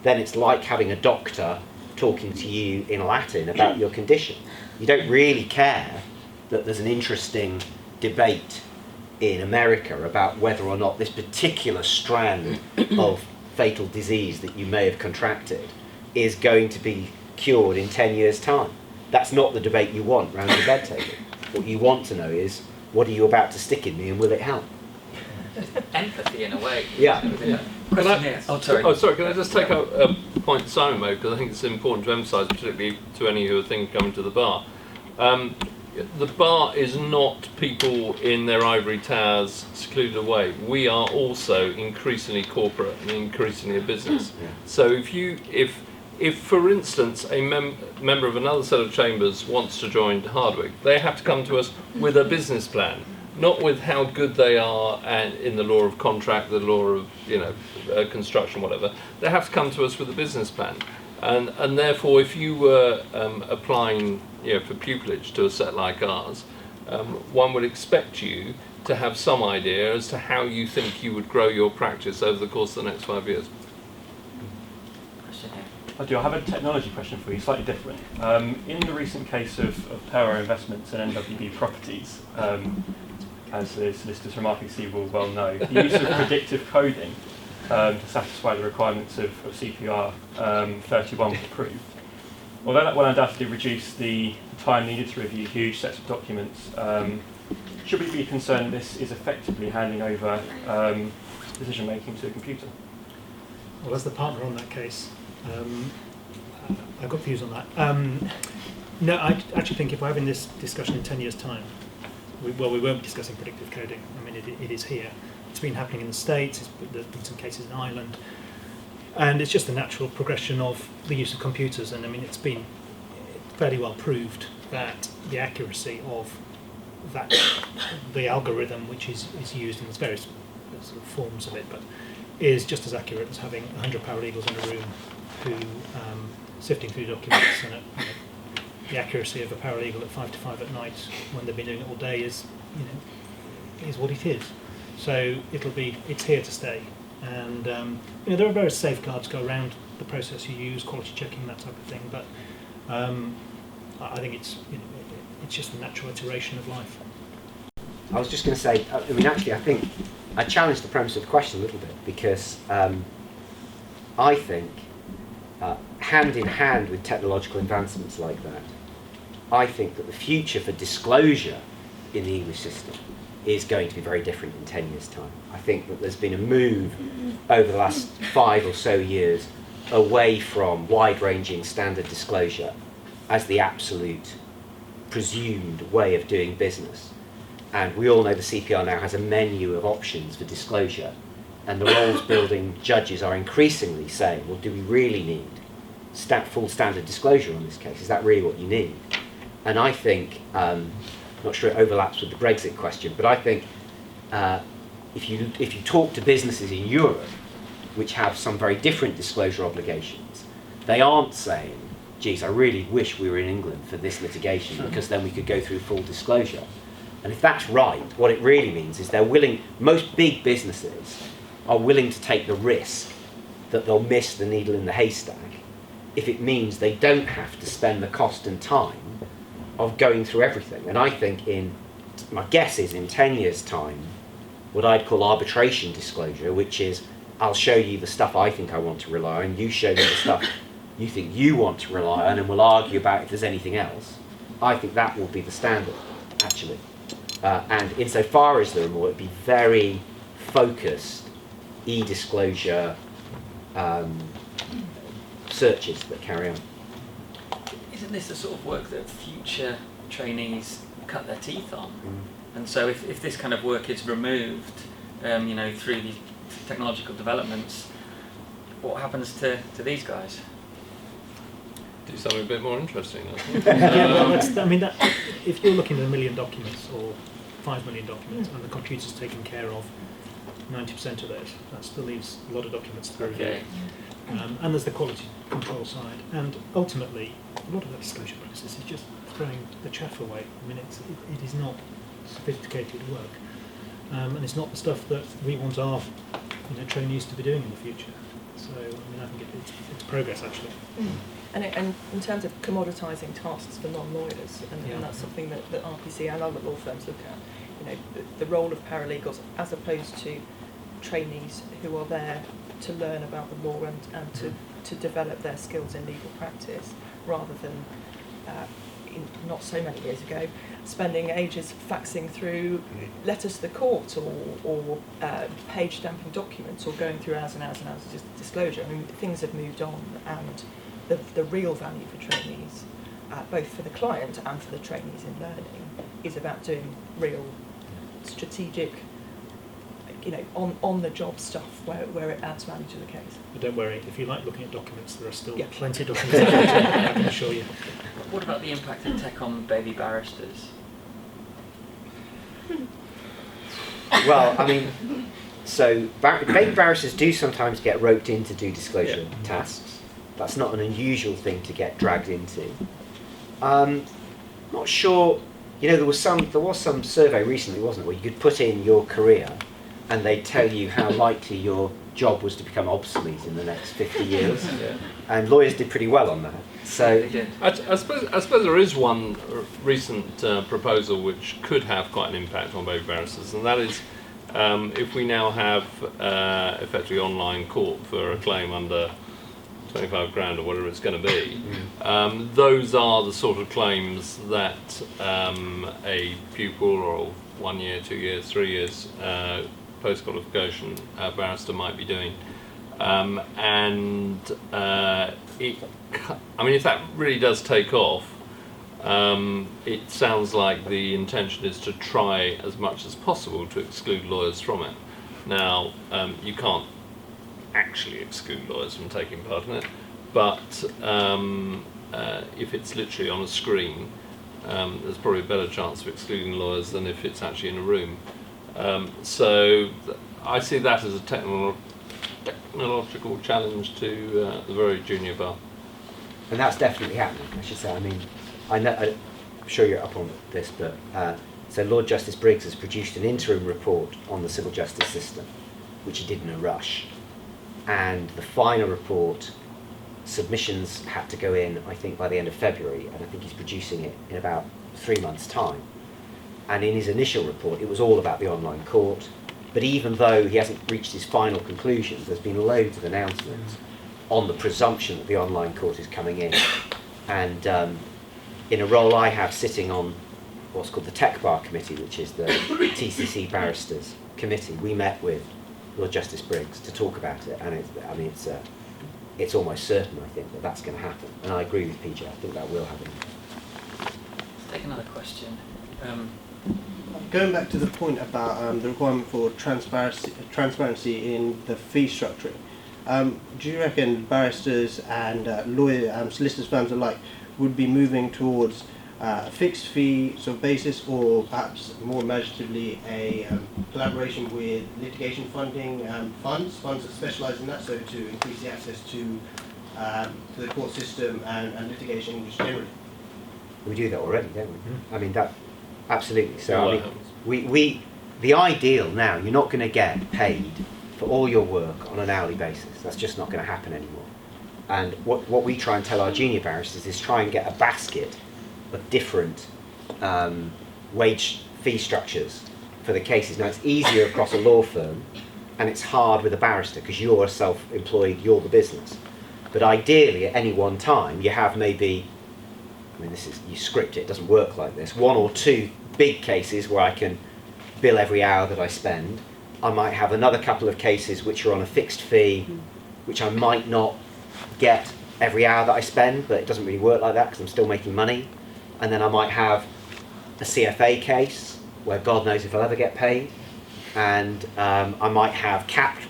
then it's like having a doctor talking to you in Latin about your condition. You don't really care that there's an interesting debate in America about whether or not this particular strand of fatal disease that you may have contracted is going to be cured in 10 years' time. That's not the debate you want around your bed table. What you want to know is, what are you about to stick in me and will it help? Empathy in a way. Yeah. Question here. Oh, sorry. Oh, sorry. Can I just take a point Simon made, because I think it's important to emphasise, particularly to any who are thinking coming to the bar. The bar is not people in their ivory towers secluded away. We are also increasingly corporate and increasingly a business. So if for instance a member of another set of chambers wants to join Hardwicke, they have to come to us with a business plan, not with how good they are and in the law of contract, the law of construction, whatever. They have to come to us with a business plan, and therefore, if you were applying for pupillage to a set like ours, one would expect you to have some idea as to how you think you would grow your practice over the course of the next 5 years. I do. I have a technology question for you, slightly different. In the recent case of Power Investments and NWB Properties, as the solicitors from RPC will well know, the use of predictive coding to satisfy the requirements of CPR 31 was approved. Although that will undoubtedly reduce the time needed to review huge sets of documents, should we be concerned this is effectively handing over decision making to a computer? Well, as the partner on that case, I've got views on that. No, I actually think if we're having this discussion in 10 years' time, we won't be discussing predictive coding. I mean, it is here. It's been happening in the States, there's been some cases in Ireland, and it's just the natural progression of the use of computers. And I mean, it's been fairly well proved that the accuracy of the algorithm which is used in its various sort of forms of it, but is just as accurate as having 100 paralegals in a room who sifting through documents, and the accuracy of a paralegal at 5 to 5 at night when they've been doing it all day is what it is. So it's here to stay, and there are various safeguards go around the process you use, quality checking, that type of thing. But I think it's just the natural iteration of life. I was just going to say, I mean, actually, I think I challenge the premise of the question a little bit, because I think hand in hand with technological advancements like that, I think that the future for disclosure in the English system is going to be very different in 10 years' time. I think that there's been a move over the last 5 or so years away from wide-ranging standard disclosure as the absolute presumed way of doing business. And we all know the CPR now has a menu of options for disclosure, and the roles-building judges are increasingly saying, well, do we really need full standard disclosure on this case? Is that really what you need? And I think, not sure it overlaps with the Brexit question, but I think if you talk to businesses in Europe which have some very different disclosure obligations, they aren't saying, geez, I really wish we were in England for this litigation, because then we could go through full disclosure. And if that's right, what it really means is most big businesses are willing to take the risk that they'll miss the needle in the haystack if it means they don't have to spend the cost and time of going through everything. And I think my guess is in 10 years' time, what I'd call arbitration disclosure, which is I'll show you the stuff I think I want to rely on, you show me the stuff you think you want to rely on, and we'll argue about if there's anything else. I think that will be the standard, actually. And insofar as there are more, it'd be very focused e-disclosure searches that carry on. Isn't this the sort of work that future trainees cut their teeth on? And so if this kind of work is removed, through these technological developments, what happens to these guys? Do something a bit more interesting. If you're looking at 1 million documents or 5 million documents, and the computer's taking care of 90% of those, that still leaves a lot of documents to review. Okay. And there's the quality control side, and ultimately a lot of that disclosure process is just throwing the chaff away. I mean, it is not sophisticated work, and it's not the stuff that we want our trainees to be doing in the future. So I mean, I think it's progress actually. And in terms of commoditising tasks for non-lawyers, and that's something that RPC and other law firms look at. The role of paralegals as opposed to trainees who are there to learn about the law and to develop their skills in legal practice, rather than not so many years ago spending ages faxing through letters to the court or page stamping documents or going through hours and hours and hours of disclosure. I mean, things have moved on, and the real value for trainees, both for the client and for the trainees in learning, is about doing real strategic, on the job stuff where it adds value to the case. But don't worry, if you like looking at documents, there are still plenty of documents I can assure you. What about the impact of tech on baby barristers? Well, I mean, so baby barristers do sometimes get roped in to do disclosure tasks. That's not an unusual thing to get dragged into. Not sure. There was some survey recently, wasn't it, where you could put in your career and they'd tell you how likely your job was to become obsolete in the next 50 years. And lawyers did pretty well on that. So I suppose there is one recent proposal which could have quite an impact on baby barristers, and that is if we now have effectively online court for a claim under 25 grand or whatever it's going to be, those are the sort of claims that a pupil or 1 year, 2 years, 3 years post-qualification barrister might be doing. If that really does take off, it sounds like the intention is to try as much as possible to exclude lawyers from it. Now, you can't actually exclude lawyers from taking part in it, but if it's literally on a screen, there's probably a better chance of excluding lawyers than if it's actually in a room. So I see that as a technological challenge to the very junior bar. And that's definitely happening, I should say. I mean, I'm sure you're up on this, but so Lord Justice Briggs has produced an interim report on the civil justice system, which he did in a rush. And the final report, submissions had to go in, I think, by the end of February, and I think he's producing it in about 3 months' time. And in his initial report, it was all about the online court. But even though he hasn't reached his final conclusions, there's been loads of announcements on the presumption that the online court is coming in. And in a role I have sitting on what's called the Tech Bar Committee, which is the TCC barristers committee, we met with Lord Justice Briggs to talk about it, and it's almost certain, I think, that that's going to happen. And I agree with PJ, I think that will happen. Let's take another question. Going back to the point about the requirement for transparency in the fee structuring, do you reckon barristers and solicitors firms alike would be moving towards a fixed fee sort of basis, or perhaps more imaginatively a collaboration with litigation funding funds that specialise in that, so to increase the access to the court system and litigation English generally? We do that already, don't we? I mean, that absolutely. So I mean, the ideal now, you're not going to get paid for all your work on an hourly basis. That's just not going to happen anymore. And what we try and tell our junior barristers is try and get a basket of different wage fee structures for the cases. Now, it's easier across a law firm, and it's hard with a barrister because you're self-employed, you're the business. But ideally, at any one time, you have maybe, I mean, you script it, it doesn't work like this, 1 or 2 big cases where I can bill every hour that I spend. I might have another couple of cases which are on a fixed fee, which I might not get every hour that I spend, but it doesn't really work like that because I'm still making money. And then I might have a CFA case where God knows if I'll ever get paid. And I might have capped,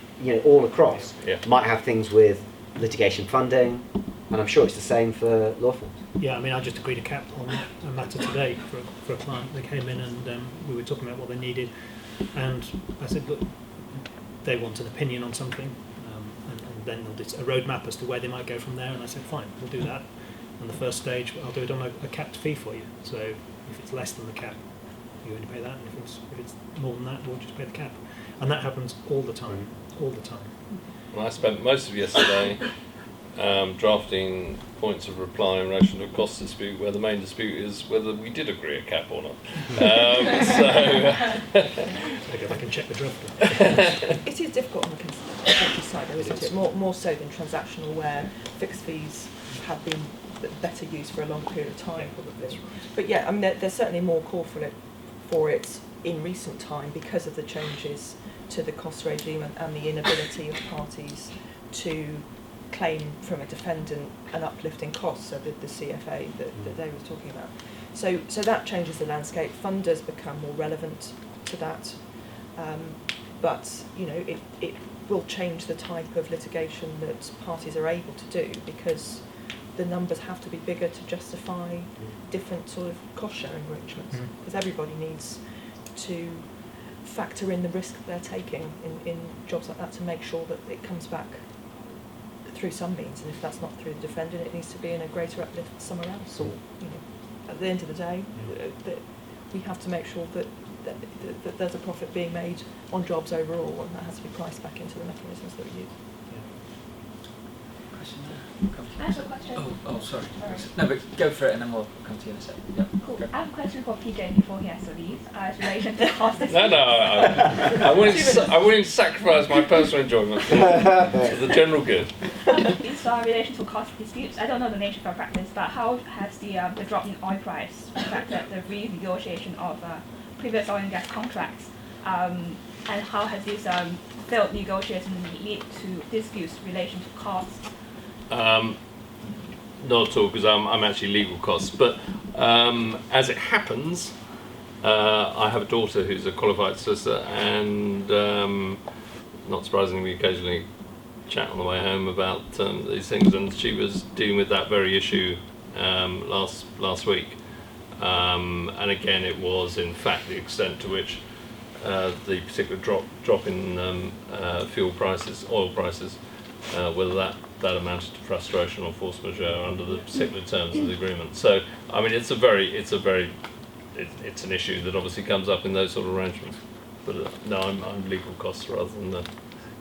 all across. Might have things with litigation funding, and I'm sure it's the same for law firms. Yeah, I mean, I just agreed a cap on a matter today for a client. They came in and we were talking about what they needed, and I said, look, they want an opinion on something, and then they'll do a roadmap as to where they might go from there, and I said, fine, we'll do that. On the first stage, I'll do it on a capped fee for you. So if it's less than the cap, you only pay that, and if it's more than that, we'll just pay the cap. And that happens all the time, all the time. And I spent most of yesterday drafting points of reply in relation to a cost dispute where the main dispute is whether we did agree a cap or not. I go back and check the draft. It is difficult on the construction side, though, isn't it? More so than transactional, where fixed fees have been better used for a long period of time, probably. But yeah, I mean, there's certainly more call for it in recent time because of the changes to the cost regime and the inability of parties to claim from a defendant an uplift in costs, so the CFA that Dave was talking about. So that changes the landscape. Funders become more relevant to that, but you know it will change the type of litigation that parties are able to do because the numbers have to be bigger to justify different sort of cost sharing arrangements because everybody needs to factor in the risk they're taking in jobs like that to make sure that it comes back through some means, and if that's not through the defendant, it needs to be in a greater uplift somewhere else. Or, you know, at the end of the day, that we have to make sure that there's a profit being made on jobs overall, and that has to be priced back into the mechanisms that we use. I have a question. Oh, sorry. No, but go for it, and then we'll come to you in a second. Yep. Cool. I have a question for PJ before he has to leave. It's in relation to cost. I wouldn't sacrifice my personal enjoyment for the general good. It's in relation to cost disputes. I don't know the nature of our practice, but how has the drop in oil price affected the renegotiation of previous oil and gas contracts, and how has this failed negotiation lead to disputes in relation to costs? Not at all, because I'm actually legal costs. But as it happens, I have a daughter who's a qualified solicitor, and not surprisingly, we occasionally chat on the way home about these things. And she was dealing with that very issue last week. And again, it was in fact the extent to which the particular drop in fuel prices, oil prices, whether that amounted to frustration or force majeure under the particular terms of the agreement. So, I mean, it's an issue that obviously comes up in those sort of arrangements. But no, I'm legal costs rather than the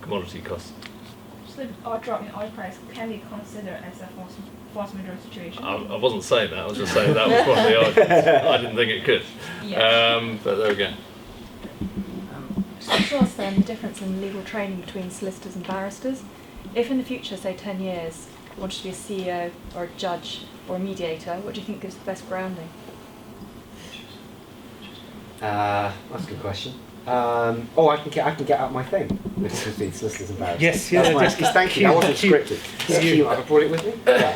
commodity costs. So the drop in oil price can be considered as a force majeure situation? I wasn't saying that. I was just saying that was one of the arguments. I didn't think it could. Yeah. But there we go. So what's then the difference in legal training between solicitors and barristers? If in the future, say 10 years, you wanted to be a CEO or a judge or a mediator, what do you think gives the best grounding? That's a good question. I can get out my thing between solicitors and barristers. Yes, thank you. That wasn't scripted. I brought it with me. Yeah.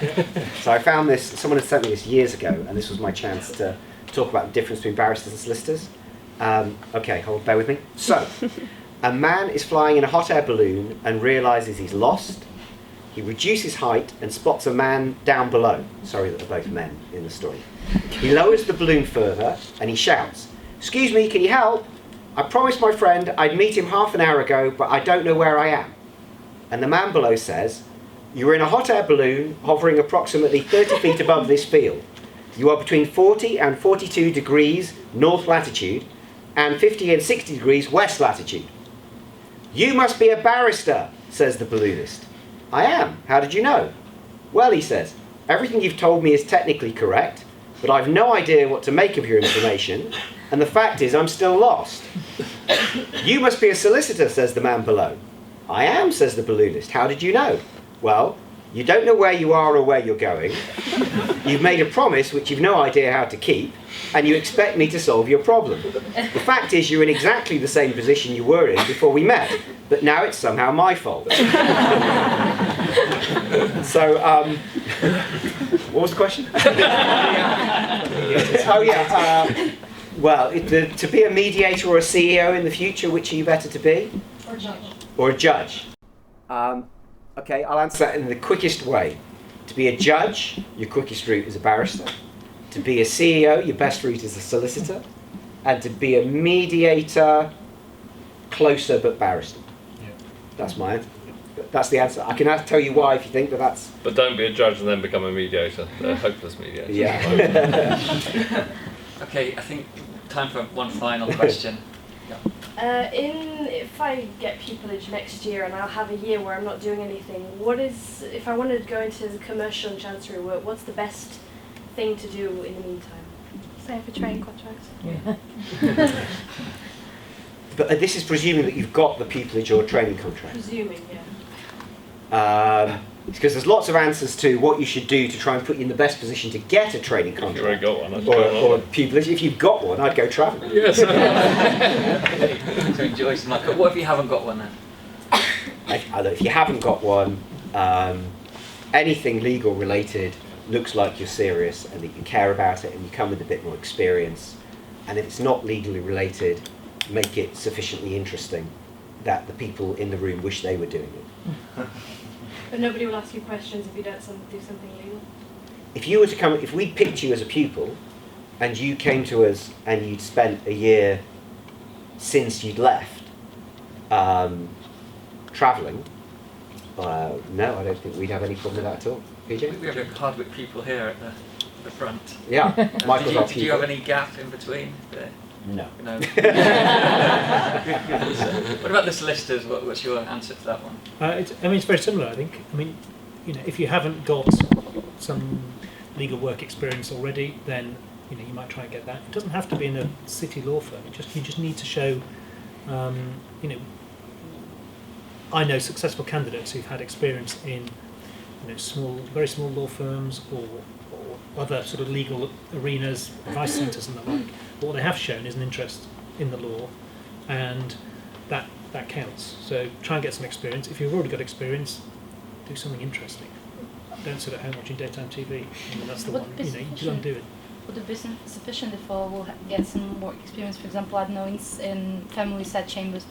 So I found this. Someone had sent me this years ago, and this was my chance to talk about the difference between barristers and solicitors. Okay, bear with me. So. A man is flying in a hot air balloon and realises he's lost. He reduces height and spots a man down below. Sorry that they're both men in the story. He lowers the balloon further and he shouts, "Excuse me, can you help? I promised my friend I'd meet him half an hour ago, but I don't know where I am." And the man below says, "You're in a hot air balloon hovering approximately 30 feet above this field. You are between 40 and 42 degrees north latitude and 50 and 60 degrees west latitude. You must be a barrister," says the balloonist. "I am. How did you know?" "Well," he says, "everything you've told me is technically correct, but I've no idea what to make of your information, and the fact is I'm still lost." "You must be a solicitor," says the man below. "I am," says the balloonist. "How did you know?" "Well, you don't know where you are or where you're going. You've made a promise which you've no idea how to keep, and you expect me to solve your problem. The fact is you're in exactly the same position you were in before we met, but now it's somehow my fault." So, what was the question? To be a mediator or a CEO in the future, which are you better to be? Or a judge. Or a judge. Okay, I'll answer that in the quickest way. To be a judge, your quickest route is a barrister. To be a CEO, your best route is a solicitor. And to be a mediator, closer but barrister. Yeah. That's my answer. That's the answer. I can tell you why if you think, but that's... But don't be a judge and then become a mediator. They're hopeless mediators. Yeah. Okay, I think time for one final question. If I get pupillage next year and I'll have a year where I'm not doing anything, if I wanted to go into the commercial and chancery work, what's the best thing to do in the meantime? Same for training contracts. Yeah. But this is presuming that you've got the pupillage or training contract. Presuming, yeah. Because there's lots of answers to what you should do to try and put you in the best position to get a training contract. If you've already got one, or pupillage. If you've got one, I'd go travelling. Yes. So enjoy some luck. What if you haven't got one then? If you haven't got one, anything legal related looks like you're serious and that you care about it and you come with a bit more experience. And if it's not legally related, make it sufficiently interesting that the people in the room wish they were doing it. But nobody will ask you questions if you don't do something legal? If you were to come, if we picked you as a pupil and you came to us and you'd spent a year since you'd left travelling, no, I don't think we'd have any problem with that at all. PJ? We have a Hardwicke pupil here at the front. Yeah, Michael's our did you have any gap in between? No. No. What about the solicitors? What's your answer to that one? It's very similar, I think. If you haven't got some legal work experience already, then you might try and get that. It doesn't have to be in a city law firm. You just need to show. I know successful candidates who've had experience in very small law firms or other sort of legal arenas, advice centres and the like. But what they have shown is an interest in the law, and that counts. So try and get some experience. If you've already got experience, do something interesting. Don't sit at home watching daytime TV. That's the one. You go and do it. Would it be sufficient if I will get some more experience? For example, I don't know, in family set chambers,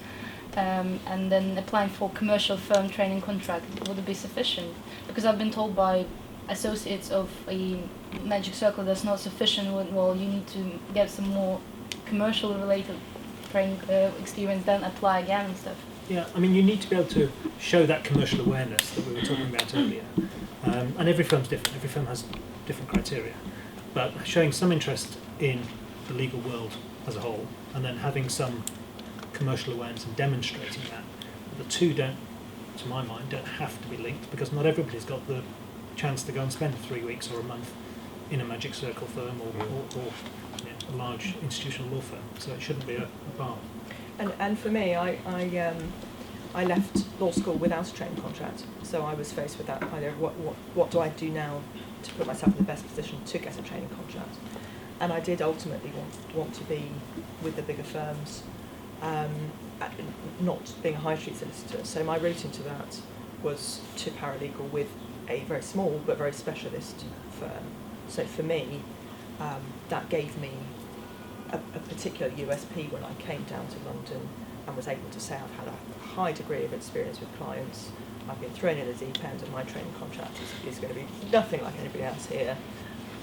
and then applying for commercial firm training contract. Would it be sufficient? Because I've been told by associates of a magic circle that's not sufficient. Well, you need to get some more commercial related training experience, then apply again and stuff. Yeah, you need to be able to show that commercial awareness that we were talking about earlier. And every firm's different. Every firm has different criteria. But showing some interest in the legal world as a whole, and then having some commercial awareness and demonstrating that, the two don't, to my mind, don't have to be linked, because not everybody's got the chance to go and spend 3 weeks or a month in a magic circle firm or a large institutional law firm. So it shouldn't be a bar. And for me, I left law school without a training contract, so I was faced with that idea of what do I do now to put myself in the best position to get a training contract. And I did ultimately want to be with the bigger firms, not being a high street solicitor. So my route into that was to paralegal with a very small but very specialist firm. So for me, that gave me a particular USP when I came down to London and was able to say I've had a high degree of experience with clients. I've been thrown in a deep end, and my training contract is going to be nothing like anybody else here.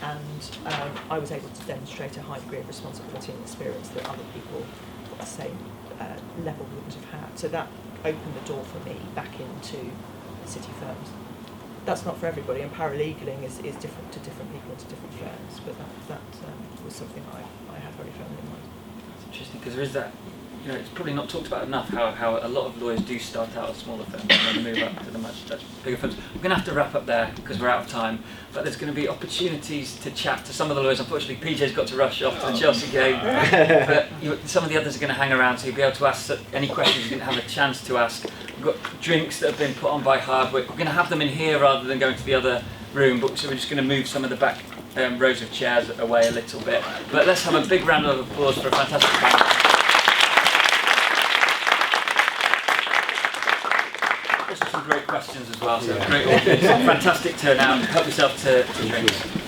And I was able to demonstrate a high degree of responsibility and experience that other people at the same level wouldn't have had. So that opened the door for me back into city firms. That's not for everybody, and paralegaling is different to different people and to different firms, but that was something I had very firmly in mind. It's interesting, because there is that, it's probably not talked about enough how a lot of lawyers do start out as smaller firms and then move up to the much bigger firms. We're going to have to wrap up there because we're out of time, but there's going to be opportunities to chat to some of the lawyers. Unfortunately, PJ's got to rush off to the Chelsea game, but some of the others are going to hang around, so you'll be able to ask any questions you didn't have a chance to ask. We've got drinks that have been put on by Hardwicke. We're going to have them in here rather than going to the other room, so we're just going to move some of the back rows of chairs away a little bit. But let's have a big round of applause for a fantastic panel. Also some great questions as well, so great audience, fantastic turnout. Help yourself to drinks.